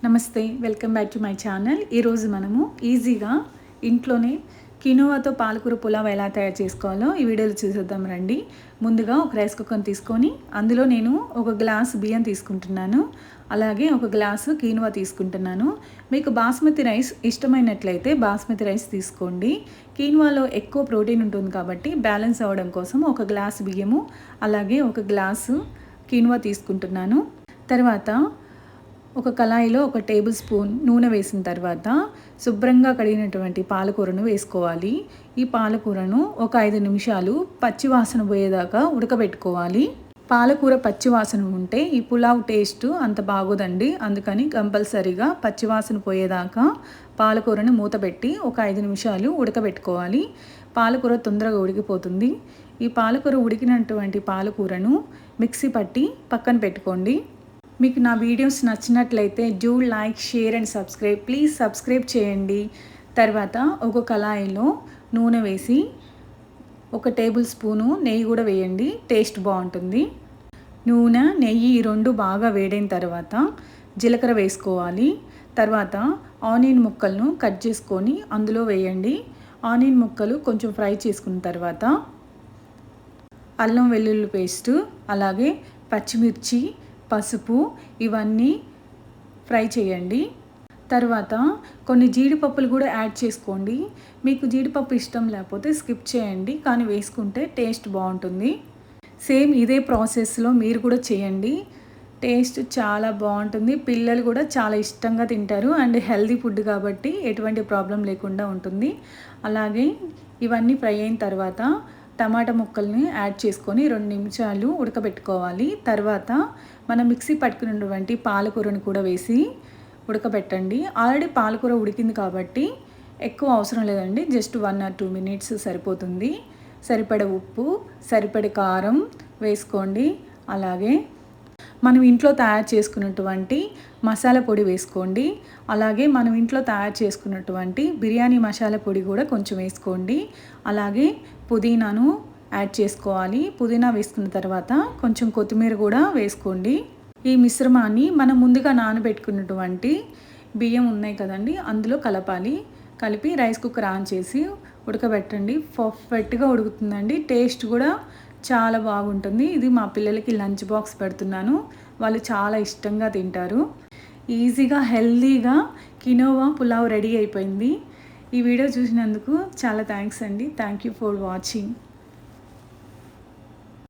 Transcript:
నమస్తే, welcome back to my channel. ఈరోజు మనము ఈజీగా ఇంట్లోనే కినోవాతో పాలకూర పులావ్ ఎలా తయారు చేసుకోవాలో ఈ వీడియోలో చూసేద్దాం రండి. ముందుగా ఒక రైస్ కుక్కర్ని తీసుకొని అందులో నేను ఒక గ్లాస్ బియ్యం తీసుకుంటున్నాను, అలాగే ఒక గ్లాసు కినోవా తీసుకుంటున్నాను. మీకు బాస్మతి రైస్ ఇష్టమైనట్లయితే బాస్మతి రైస్ తీసుకోండి. కినోవాలో ఎక్కువ ప్రోటీన్ ఉంటుంది కాబట్టి బ్యాలెన్స్ అవ్వడం కోసం ఒక గ్లాస్ బియ్యము అలాగే ఒక గ్లాసు కినోవా తీసుకుంటున్నాను. తర్వాత ఒక కళాయిలో ఒక టేబుల్ స్పూన్ నూనె వేసిన తర్వాత శుభ్రంగా కడిగినటువంటి పాలకూరను వేసుకోవాలి. ఈ పాలకూరను ఒక 5 నిమిషాలు పచ్చివాసన పోయేదాకా ఉడకబెట్టుకోవాలి. పాలకూర పచ్చివాసన ఉంటే ఈ పులావ్ టేస్ట్ అంత బాగోదండి. అందుకని కంపల్సరీగా పచ్చివాసన పోయేదాకా పాలకూరను మూతపెట్టి ఒక 5 నిమిషాలు ఉడకబెట్టుకోవాలి. పాలకూర తొందరగా ఉడికిపోతుంది. ఈ పాలకూర ఉడికినటువంటి పాలకూరను మిక్సీ పట్టి పక్కన పెట్టుకోండి. మీకు నా వీడియోస్ నచ్చినట్లయితే do like, share and subscribe. Please subscribe చేయండి. తర్వాత ఒక కళాయిలో నూనె వేసి ఒక టేబుల్ స్పూను నెయ్యి కూడా వేయండి, టేస్ట్ బాగుంటుంది. నూనె, నెయ్యి ఈ రెండు బాగా వేడైన తర్వాత జీలకర్ర వేసుకోవాలి. తర్వాత ఆనియన్ ముక్కలను కట్ చేసుకొని అందులో వేయండి. ఆనియన్ ముక్కలు కొంచెం ఫ్రై చేసుకున్న తర్వాత అల్లం వెల్లుల్లి పేస్టు, అలాగే పచ్చిమిర్చి, పసుపు ఇవన్నీ ఫ్రై చేయండి. తర్వాత కొన్ని జీడిపప్పులు కూడా యాడ్ చేసుకోండి. మీకు జీడిపప్పు ఇష్టం లేకపోతే స్కిప్ చేయండి, కానీ వేసుకుంటే టేస్ట్ బాగుంటుంది. సేమ్ ఇదే ప్రాసెస్లో మీరు కూడా చేయండి, టేస్ట్ చాలా బాగుంటుంది. పిల్లలు కూడా చాలా ఇష్టంగా తింటారు అండ్ హెల్దీ ఫుడ్ కాబట్టి ఎటువంటి ప్రాబ్లం లేకుండా ఉంటుంది. అలాగే ఇవన్నీ ఫ్రై అయిన తర్వాత టమాటా ముక్కల్ని యాడ్ చేసుకొని 2 నిమిషాలు ఉడకబెట్టుకోవాలి. తర్వాత మనం మిక్సీ పట్టుకున్నటువంటి పాలకూరను కూడా వేసి ఉడకబెట్టండి. ఆల్రెడీ పాలకూర ఉడికింది కాబట్టి ఎక్కువ అవసరం లేదండి, జస్ట్ 1 or 2 minutes సరిపోతుంది. సరిపడ ఉప్పు, సరిపడ కారం వేసుకోండి. అలాగే మనం ఇంట్లో తయారు చేసుకున్నటువంటి మసాలా పొడి వేసుకోండి. అలాగే మనం ఇంట్లో తయారు చేసుకున్నటువంటి బిర్యానీ మసాలా పొడి కూడా కొంచెం వేసుకోండి. అలాగే పుదీనాను యాడ్ చేసుకోవాలి. పుదీనా వేసుకున్న తర్వాత కొంచెం కొత్తిమీర కూడా వేసుకోండి. ఈ మిశ్రమాన్ని మనం ముందుగా నానబెట్టుకున్నటువంటి బియ్యం ఉన్నాయి కదండి, అందులో కలిపి రైస్ కుక్కర్ ఆన్ చేసి ఉడకబెట్టండి. పర్ఫెక్ట్గా ఉడుకుతుందండి. టేస్ట్ కూడా చాలా బాగుంటుంది. ఇది మా పిల్లలకి లంచ్ బాక్స్ పెడుతున్నాను, వాళ్ళు చాలా ఇష్టంగా తింటారు. ఈజీగా హెల్దీగా కినోవా పులావ్ రెడీ అయిపోయింది. ఈ వీడియో చూసినందుకు చాలా థ్యాంక్స్ అండి. Thank you for watching.